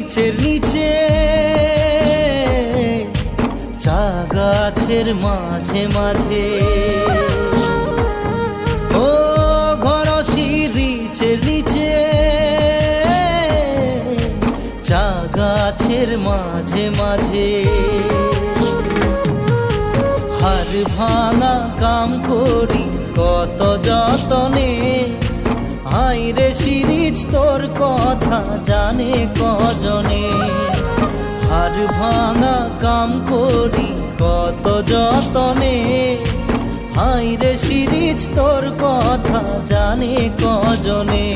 রিচের নিচে চা গাছের মাঝে মাঝে, ও ঘন রিচের নিচে চা গাছের মাঝে মাঝে, হাড় ভাঙা কাম করি কত যতনে, হাইরে শিরিচ তোর কথা জানে কজনে। হাড় ভাঙা কাম করি কত যতনে, হাইরে শিরিচ তোর কথা জানে কজনে।